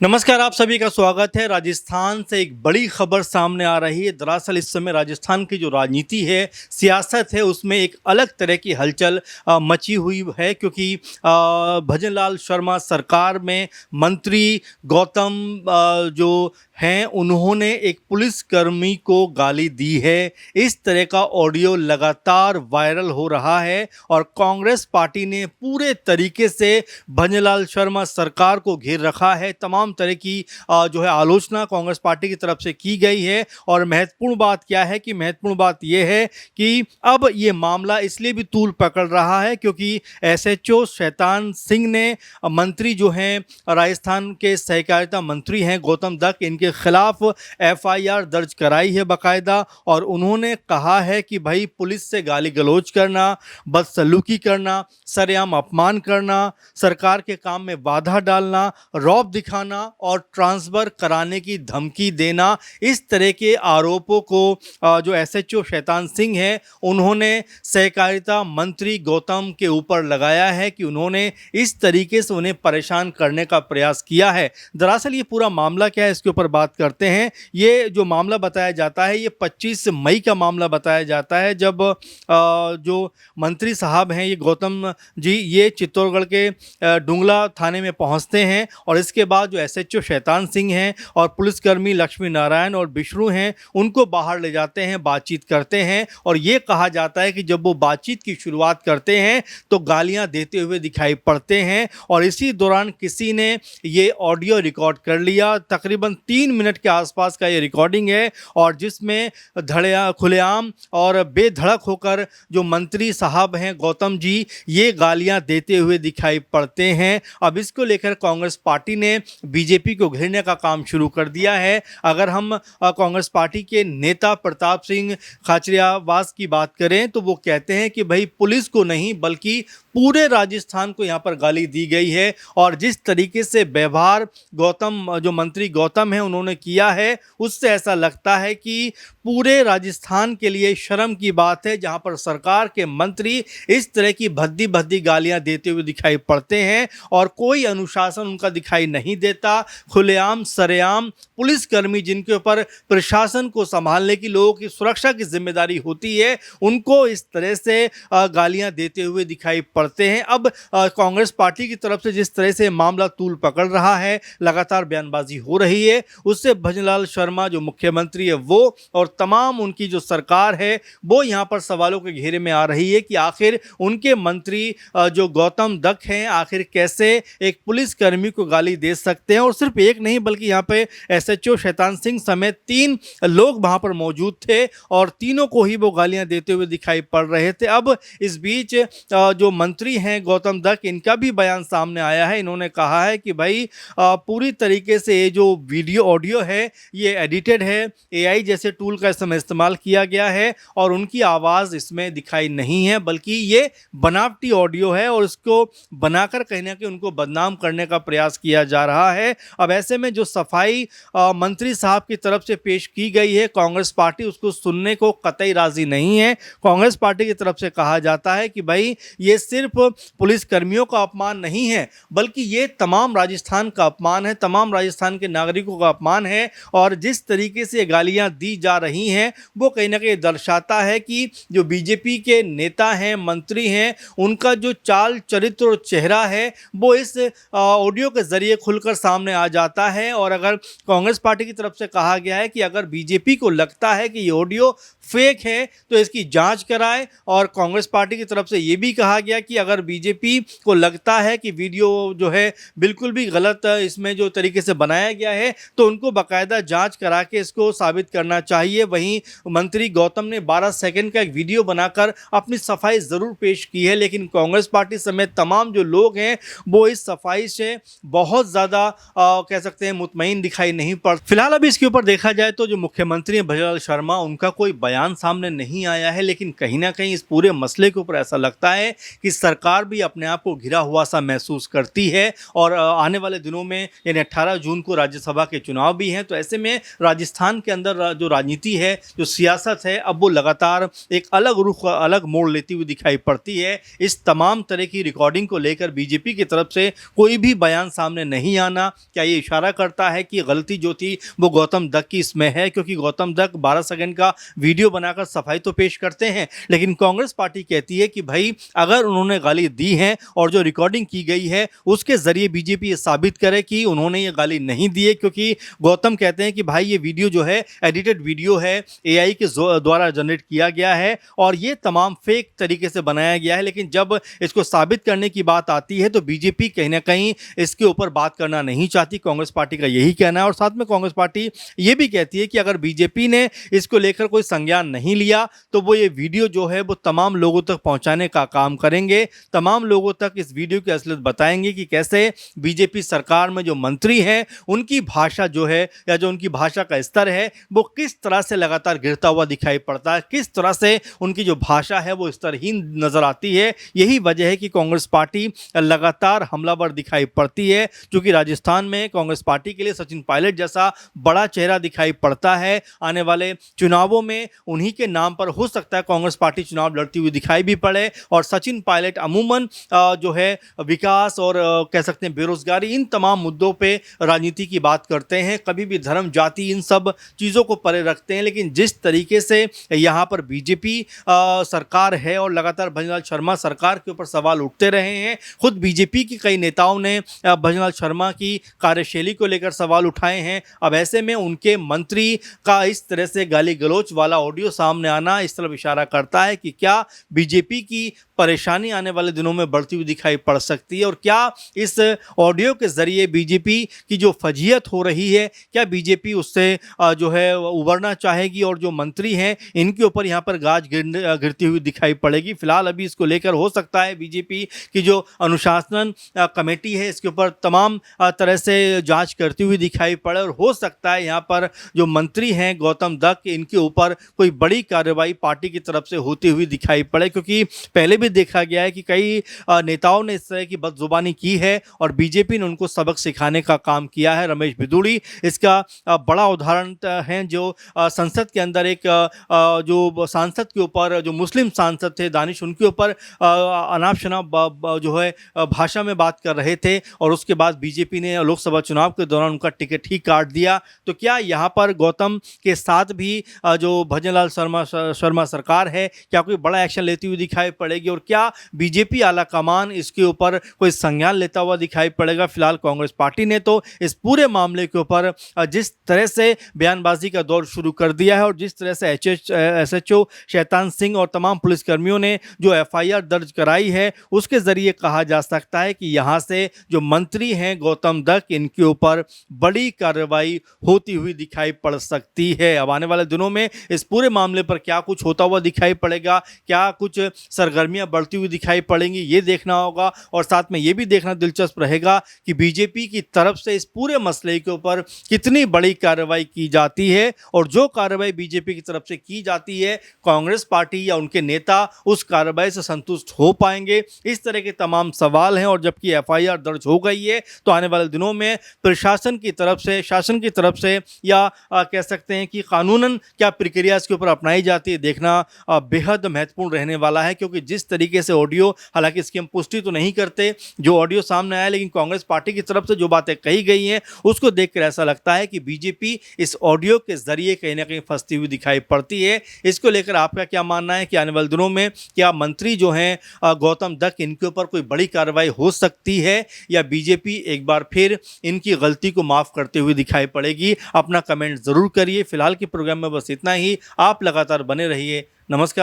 नमस्कार, आप सभी का स्वागत है। राजस्थान से एक बड़ी खबर सामने आ रही है। दरअसल इस समय राजस्थान की जो राजनीति है, सियासत है, उसमें एक अलग तरह की हलचल मची हुई है क्योंकि भजनलाल शर्मा सरकार में मंत्री गौतम जो हैं उन्होंने एक पुलिसकर्मी को गाली दी है। इस तरह का ऑडियो लगातार वायरल हो रहा है और कांग्रेस पार्टी ने पूरे तरीके से भजनलाल शर्मा सरकार को घेर रखा है। तमाम तरह की जो है आलोचना कांग्रेस पार्टी की तरफ से की गई है और महत्वपूर्ण बात क्या है कि महत्वपूर्ण बात यह है कि अब ये मामला इसलिए भी तूल पकड़ रहा है क्योंकि एसएचओ शैतान सिंह ने मंत्री जो हैं राजस्थान के सहकारिता मंत्री हैं गौतम दत्त, इनके खिलाफ एफआईआर दर्ज कराई है बाकायदा। और उन्होंने कहा है कि भाई पुलिस से गाली गलौज करना, बदसलूकी करना, सरेआम अपमान करना, सरकार के काम में बाधा डालना, रौब दिखाना और ट्रांसफर कराने की धमकी देना, इस तरह के आरोपों को जो एसएचओ शैतान सिंह है उन्होंने सहकारिता मंत्री गौतम के ऊपर लगाया है कि उन्होंने इस तरीके से उन्हें परेशान करने का प्रयास किया है। दरअसल ये पूरा मामला क्या है, इसके ऊपर बात करते हैं। ये जो मामला बताया जाता है ये 25 मई का मामला बताया जाता है जब जो मंत्री साहब हैं ये गौतम जी ये चित्तौड़गढ़ के डुंगला थाने में पहुंचते हैं और इसके बाद जो एसएचओ शैतान सिंह हैं और पुलिसकर्मी लक्ष्मी नारायण और बिश्रू हैं उनको बाहर ले जाते हैं, बातचीत करते हैं। और ये कहा जाता है कि जब वो बातचीत की शुरुआत करते हैं तो गालियां देते हुए दिखाई पड़ते हैं और इसी दौरान किसी ने ये ऑडियो रिकॉर्ड कर लिया। तकरीबन 3 मिनट के आसपास का ये रिकॉर्डिंग है और जिसमें खुलेआम और बेधड़क होकर जो मंत्री साहब हैं गौतम जी ये गालियां देते हुए दिखाई पड़ते हैं। अब इसको लेकर कांग्रेस पार्टी ने बीजेपी को घेरने का काम शुरू कर दिया है। अगर हम कांग्रेस पार्टी के नेता प्रताप सिंह खाचरियावास की बात करें तो वो कहते हैं कि भाई पुलिस को नहीं बल्कि पूरे राजस्थान को यहाँ पर गाली दी गई है और जिस तरीके से व्यवहार गौतम जो मंत्री गौतम है उन्होंने किया है उससे ऐसा लगता है कि पूरे राजस्थान के लिए शर्म की बात है जहाँ पर सरकार के मंत्री इस तरह की भद्दी भद्दी गालियाँ देते हुए दिखाई पड़ते हैं और कोई अनुशासन उनका दिखाई नहीं देता। खुलेआम सरेआम पुलिसकर्मी जिनके ऊपर प्रशासन को संभालने की, लोगों की सुरक्षा की जिम्मेदारी होती है, उनको इस तरह से गालियां देते हुए दिखाई पड़ते हैं। अब कांग्रेस पार्टी की तरफ से जिस तरह से मामला तूल पकड़ रहा है, लगातार बयानबाजी हो रही है, उससे भजनलाल शर्मा जो मुख्यमंत्री है वो और तमाम उनकी जो सरकार है वो यहाँ पर सवालों के घेरे में आ रही है कि आखिर उनके मंत्री जो गौतम दत्त हैं आखिर कैसे एक पुलिसकर्मी को गाली दे सकते हैं। और सिर्फ एक नहीं बल्कि यहाँ पे एसएचओ शैतान सिंह समेत 3 लोग वहाँ पर मौजूद थे और तीनों को ही वो गालियाँ देते हुए दिखाई पड़ रहे थे। अब इस बीच जो मंत्री हैं गौतम दत्त इनका भी बयान सामने आया है। इन्होंने कहा है कि भाई पूरी तरीके से ये जो वीडियो ऑडियो है ये एडिटेड है, एआई जैसे टूल का इसमें इस्तेमाल किया गया है और उनकी आवाज़ इसमें दिखाई नहीं है बल्कि ये बनावटी ऑडियो है और इसको बनाकर कहीं ना कहीं उनको बदनाम करने का प्रयास किया जा रहा है। अब ऐसे में जो सफाई मंत्री साहब की तरफ से पेश की गई है कांग्रेस पार्टी उसको सुनने को कतई राजी नहीं है। कांग्रेस पार्टी की तरफ से कहा जाता है कि भाई ये सिर्फ पुलिस कर्मियों का अपमान नहीं है बल्कि ये तमाम राजस्थान का अपमान है, तमाम राजस्थान के नागरिकों का अपमान है। और जिस तरीके से गालियां दी जा रही हैं वो कहीं ना कहीं दर्शाता है कि जो बीजेपी के नेता हैं, मंत्री हैं, उनका जो चाल चरित्र और चेहरा है वो इस ऑडियो के जरिए खुलकर सामने आ जाता है। और अगर कांग्रेस पार्टी की तरफ से कहा गया है कि अगर बीजेपी को लगता है कि ये ऑडियो फेक है तो इसकी जांच कराए और कांग्रेस पार्टी की तरफ से ये भी कहा गया कि अगर बीजेपी को लगता है कि वीडियो जो है बिल्कुल भी गलत इसमें जो तरीके से बनाया गया है तो उनको बाकायदा जांच करा के इसको साबित करना चाहिए। वहीं मंत्री गौतम ने 12 सेकंड का एक वीडियो बनाकर अपनी सफाई ज़रूर पेश की है लेकिन कांग्रेस पार्टी समेत तमाम जो लोग हैं वो इस सफाई से बहुत ज़्यादा कह सकते हैं मुतमईन दिखाई नहीं पड़। फिलहाल अभी इसके ऊपर देखा जाए तो जो मुख्यमंत्री हैं भजनलाल शर्मा उनका कोई बयान सामने नहीं आया है लेकिन कहीं ना कहीं इस पूरे मसले के ऊपर ऐसा लगता है कि सरकार भी अपने आप को घिरा हुआ सा महसूस करती है। और आने वाले दिनों में यानी 18 जून को राज्यसभा के चुनाव भी हैं तो ऐसे में राजस्थान के अंदर जो राजनीति है, जो सियासत है, अब वो लगातार एक अलग रुख, अलग मोड़ लेती हुई दिखाई पड़ती है। इस तमाम तरह की रिकॉर्डिंग को लेकर बीजेपी की तरफ से कोई भी बयान सामने नहीं आना देना, क्या ये इशारा करता है कि गलती जो थी वो गौतम दत्त की इसमें है? क्योंकि गौतम दत्त 12 सेकंड का वीडियो बनाकर सफाई तो पेश करते हैं, लेकिन कांग्रेस पार्टी कहती है कि भाई अगर उन्होंने गाली दी है और जो रिकॉर्डिंग की गई है उसके जरिए बीजेपी ये साबित करे कि उन्होंने ये गाली नहीं दी है, क्योंकि गौतम कहते हैं कि भाई ये वीडियो जो है एडिटेड वीडियो है, एआई के द्वारा जनरेट किया गया है और ये तमाम फेक तरीके से बनाया गया है। लेकिन जब इसको साबित करने की बात आती है तो बीजेपी कहीं ना कहीं इसके ऊपर बात करना नहीं चाहती। कांग्रेस पार्टी का यही कहना है और साथ में कांग्रेस पार्टी ये भी कहती है कि अगर बीजेपी ने इसको लेकर कोई संज्ञान नहीं लिया तो वो ये वीडियो जो है वो तमाम लोगों तक पहुंचाने का काम करेंगे, तमाम लोगों तक इस वीडियो की असलियत बताएंगे कि कैसे बीजेपी सरकार में जो मंत्री हैं उनकी भाषा जो है या जो उनकी भाषा का स्तर है वो किस तरह से लगातार गिरता हुआ दिखाई पड़ता है, किस तरह से उनकी जो भाषा है वो स्तरहीन नजर आती है। यही वजह है कि कांग्रेस पार्टी लगातार हमलावर दिखाई पड़ती है, क्योंकि राजस्थान में कांग्रेस पार्टी के लिए सचिन पायलट जैसा बड़ा चेहरा दिखाई पड़ता है। आने वाले चुनावों में उन्हीं के नाम पर हो सकता है कांग्रेस पार्टी चुनाव लड़ती हुई दिखाई भी पड़े और सचिन पायलट अमूमन जो है विकास और कह सकते हैं बेरोजगारी, इन तमाम मुद्दों पे राजनीति की बात करते हैं, कभी भी धर्म जाति इन सब चीज़ों को परे रखते हैं। लेकिन जिस तरीके से यहाँ पर बीजेपी सरकार है और लगातार भजनलाल शर्मा सरकार के ऊपर सवाल उठते रहे हैं, खुद बीजेपी की कई नेताओं ने भजनलाल शर्मा की कार्यशैली को लेकर सवाल उठाए हैं। अब ऐसे में उनके मंत्री का इस तरह से गाली गलौच वाला ऑडियो सामने आना इस तरफ इशारा करता है कि क्या बीजेपी की परेशानी आने वाले दिनों में बढ़ती हुई दिखाई पड़ सकती है और क्या इस ऑडियो के जरिए बीजेपी की जो फजीहत हो रही है क्या बीजेपी उससे जो है उबरना चाहेगी और जो मंत्री हैं इनके ऊपर यहाँ पर गाज गिरती हुई दिखाई पड़ेगी। फिलहाल अभी इसको लेकर हो सकता है बीजेपी की जो अनुशासन कमेटी है इसके ऊपर तमाम तरह से जांच करती हुई दिखाई पड़े और हो सकता है यहाँ पर जो मंत्री हैं गौतम दत्त इनके ऊपर कोई बड़ी कार्रवाई पार्टी की तरफ से होती हुई दिखाई पड़े, क्योंकि पहले भी देखा गया है कि कई नेताओं ने इस तरह की बदजुबानी की है और बीजेपी ने उनको सबक सिखाने का काम किया है। रमेश बिदूड़ी इसका बड़ा उदाहरण है, जो संसद के अंदर एक जो सांसद के ऊपर जो मुस्लिम सांसद थे दानिश उनके ऊपर अनाप शनाप जो है भाषा में बात कर रहे थे और उसके बाद बीजेपी ने लोकसभा चुनाव के दौरान उनका टिकट ही काट दिया। तो क्या यहाँ पर गौतम के साथ भी जो भजनलाल शर्मा सरकार है क्या कोई बड़ा एक्शन लेती हुई दिखाई पड़ेगी और क्या बीजेपी आला कमान इसके ऊपर कोई संज्ञान लेता हुआ दिखाई पड़ेगा? फिलहाल कांग्रेस पार्टी ने तो इस पूरे मामले के ऊपर जिस तरह से बयानबाजी का दौर शुरू कर दिया है और जिस तरह से एसएचओ शैतान सिंह और तमाम पुलिसकर्मियों ने जो एफआईआर दर्ज कराई है उसके जरिए कहा जा सकता है कि यहाँ से जो मंत्री हैं गौतम दत्त इनके ऊपर बड़ी कार्रवाई होती हुई दिखाई पड़ सकती है। अब आने वाले दिनों में इस पूरे मामले पर क्या कुछ होता हुआ दिखाई पड़ेगा, क्या कुछ सरगर्मियां बढ़ती हुई दिखाई पड़ेंगी, ये देखना होगा और साथ में ये भी देखना दिलचस्प रहेगा कि बीजेपी की तरफ से इस पूरे मसले के ऊपर कितनी बड़ी कार्रवाई की जाती है और जो कार्रवाई बीजेपी की तरफ से की जाती है कांग्रेस पार्टी या उनके नेता उस कार्रवाई से संतुष्ट हो पाएंगे। इस तरह के तमाम सवाल हैं और जबकि एफआईआर दर्ज हो गई है तो आने वाले दिनों में प्रशासन की तरफ से, शासन की तरफ से या कह सकते हैं कि कानूनन क्या प्रक्रिया इसके ऊपर अपनाई जाती है देखना बेहद महत्वपूर्ण रहने वाला है। क्योंकि जिस तरीके से ऑडियो, हालांकि इसकी हम पुष्टि तो नहीं करते जो ऑडियो सामने आया, लेकिन कांग्रेस पार्टी की तरफ से जो बातें कही गई हैं उसको देखकर ऐसा लगता है कि बीजेपी इस ऑडियो के जरिए कहीं ना कहीं फंसती हुई दिखाई पड़ती है। इसको लेकर आपका क्या मानना है कि आने वाले दिनों में क्या मंत्री जो हैं गौतम दत्त इनके ऊपर कोई बड़ी कार्रवाई हो सकती है या बीजेपी एक बार फिर इनकी गलती को माफ करते हुए दिखाई पड़ेगी? अपना कमेंट जरूर करिए। फिलहाल के प्रोग्राम में बस इतना ही। आप लगातार बने रहिए। नमस्कार।